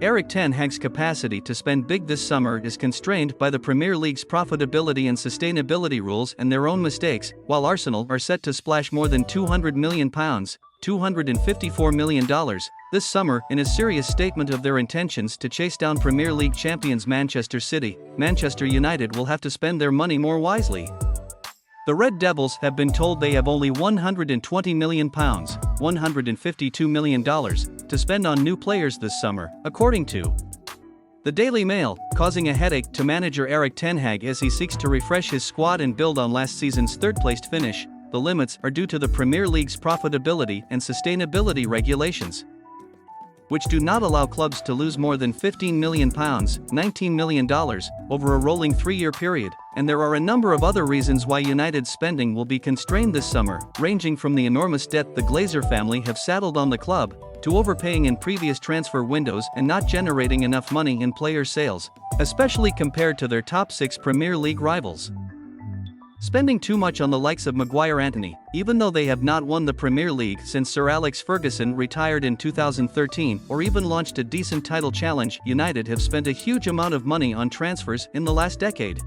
Erik ten Hag's capacity to spend big this summer is constrained by the Premier League's profitability and sustainability rules and their own mistakes, while Arsenal are set to splash more than £200 million, $254 million, this summer in a serious statement of their intentions to chase down Premier League champions Manchester City. Manchester United will have to spend their money more wisely. The Red Devils have been told they have only £120 million, $152 million, to spend on new players this summer, according to the Daily Mail, causing a headache to manager Erik ten Hag as he seeks to refresh his squad and build on last season's third-placed finish. The limits are due to the Premier League's profitability and sustainability regulations, which do not allow clubs to lose more than £15 million, $19 million, over a rolling 3-year period, and there are a number of other reasons why United's spending will be constrained this summer, ranging from the enormous debt the Glazer family have saddled on the club, to overpaying in previous transfer windows and not generating enough money in player sales, especially compared to their top 6 Premier League rivals. Spending too much on the likes of Maguire Antony, even though they have not won the Premier League since Sir Alex Ferguson retired in 2013 or even launched a decent title challenge. United have spent a huge amount of money on transfers in the last decade.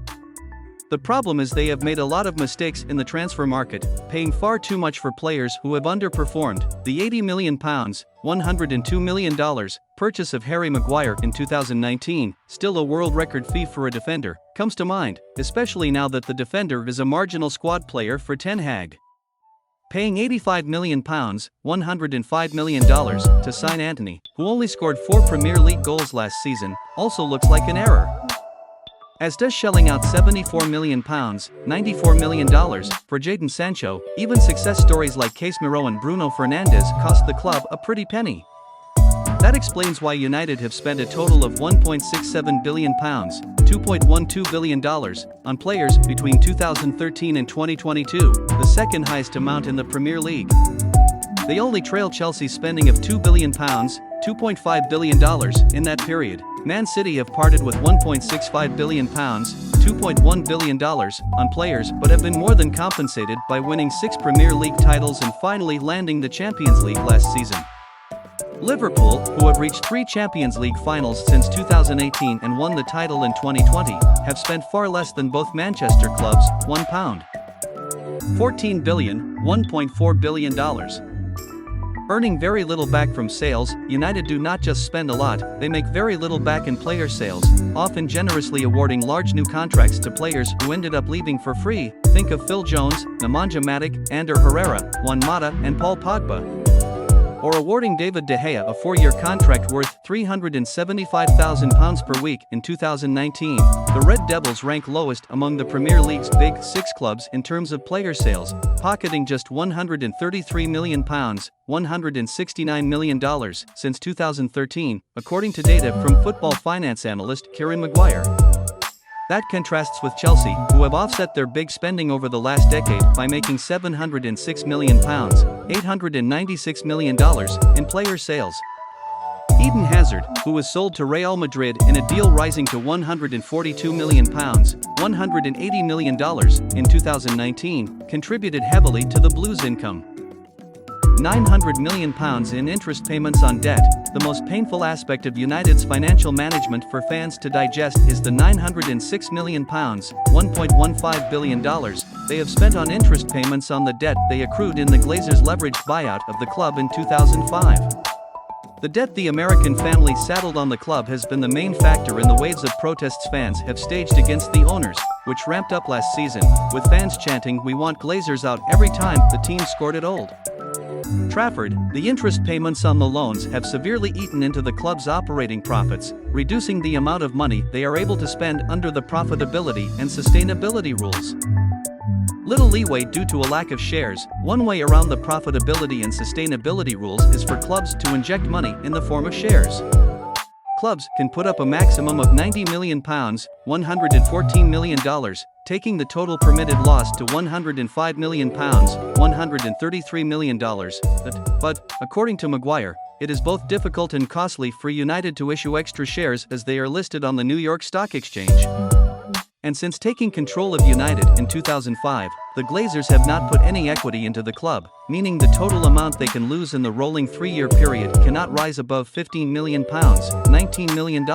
The problem is they have made a lot of mistakes in the transfer market, paying far too much for players who have underperformed. The £80 million, $102 million, purchase of Harry Maguire in 2019, still a world record fee for a defender, comes to mind, especially now that the defender is a marginal squad player for Ten Hag. Paying £85 million, $105 million, to sign Antony, who only scored 4 Premier League goals last season, also looks like an error. As does shelling out £74 million, $94 million, for Jadon Sancho. Even success stories like Casemiro and Bruno Fernandes cost the club a pretty penny. That explains why United have spent a total of £1.67 billion, $2.12 billion, on players between 2013 and 2022, the second highest amount in the Premier League. They only trail Chelsea's spending of £2 billion, $2.5 billion, in that period. Man City have parted with £1.65 billion, $2.1 billion, on players but have been more than compensated by winning 6 Premier League titles and finally landing the Champions League last season. Liverpool, who have reached 3 Champions League finals since 2018 and won the title in 2020, have spent far less than both Manchester clubs, £1. 14 billion, $1.4 billion. Earning very little back from sales, United do not just spend a lot, they make very little back in player sales, often generously awarding large new contracts to players who ended up leaving for free. Think of Phil Jones, Nemanja Matic, Ander Herrera, Juan Mata, and Paul Pogba. Or awarding David De Gea a 4-year contract worth £375,000 per week in 2019. The Red Devils rank lowest among the Premier League's big 6 clubs in terms of player sales, pocketing just £133 million, $169 million, since 2013, according to data from football finance analyst Kieran Maguire. That contrasts with Chelsea, who have offset their big spending over the last decade by making £706 million, $896 million, in player sales. Eden Hazard, who was sold to Real Madrid in a deal rising to £142 million, $180 million, in 2019, contributed heavily to the Blues' income. £900 million in interest payments on debt. The most painful aspect of United's financial management for fans to digest is the £906 million, $1.15 billion, they have spent on interest payments on the debt they accrued in the Glazers' leveraged buyout of the club in 2005. The debt the American family saddled on the club has been the main factor in the waves of protests fans have staged against the owners, which ramped up last season, with fans chanting "We want Glazers out" every time the team scored at Old Trafford. The interest payments on the loans have severely eaten into the club's operating profits, reducing the amount of money they are able to spend under the profitability and sustainability rules. Little leeway due to a lack of shares. One way around the profitability and sustainability rules is for clubs to inject money in the form of shares. Clubs can put up a maximum of £90 million, $114 million, taking the total permitted loss to £105 million, $133 million. But, according to Maguire, it is both difficult and costly for United to issue extra shares as they are listed on the New York Stock Exchange. And since taking control of United in 2005, the Glazers have not put any equity into the club, meaning the total amount they can lose in the rolling 3-year period cannot rise above £15 million, $19 million.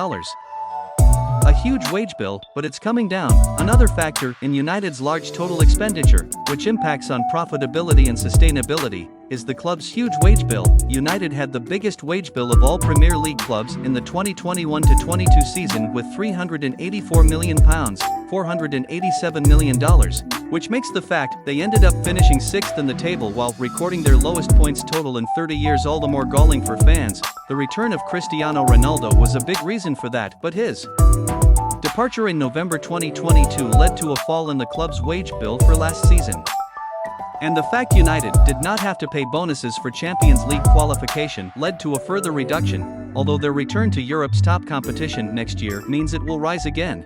A huge wage bill, but it's coming down. Another factor in United's large total expenditure, which impacts on profitability and sustainability, is the club's huge wage bill. United had the biggest wage bill of all Premier League clubs in the 2021-22 season with £384 million, $487 million, which makes the fact they ended up finishing 6th in the table while recording their lowest points total in 30 years all the more galling for fans. The return of Cristiano Ronaldo was a big reason for that, but his departure in November 2022 led to a fall in the club's wage bill for last season. And the fact United did not have to pay bonuses for Champions League qualification led to a further reduction, although their return to Europe's top competition next year means it will rise again.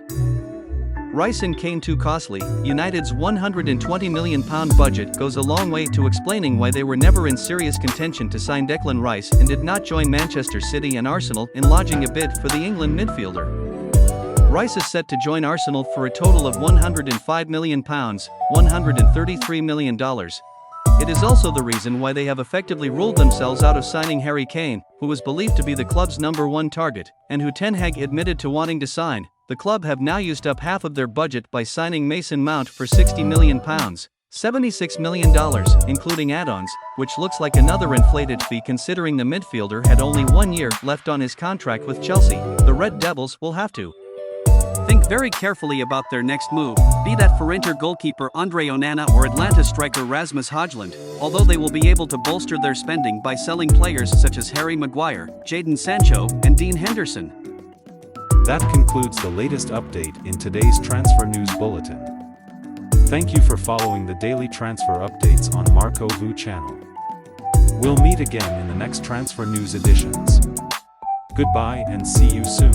Rice and Kane too costly. United's £120 million budget goes a long way to explaining why they were never in serious contention to sign Declan Rice and did not join Manchester City and Arsenal in lodging a bid for the England midfielder. Rice is set to join Arsenal for a total of £105 million, $133 million. It is also the reason why they have effectively ruled themselves out of signing Harry Kane, who was believed to be the club's #1 target, and who Ten Hag admitted to wanting to sign. The club have now used up half of their budget by signing Mason Mount for £60 million, $76 million, including add-ons, which looks like another inflated fee considering the midfielder had only 1 year left on his contract with Chelsea. The Red Devils will have to think very carefully about their next move, be that for Inter goalkeeper Andre Onana or Atlanta striker Rasmus Højlund, although they will be able to bolster their spending by selling players such as Harry Maguire, Jadon Sancho, and Dean Henderson. That concludes the latest update in today's Transfer News Bulletin. Thank you for following the daily transfer updates on Marco Vu channel. We'll meet again in the next Transfer News editions. Goodbye and see you soon.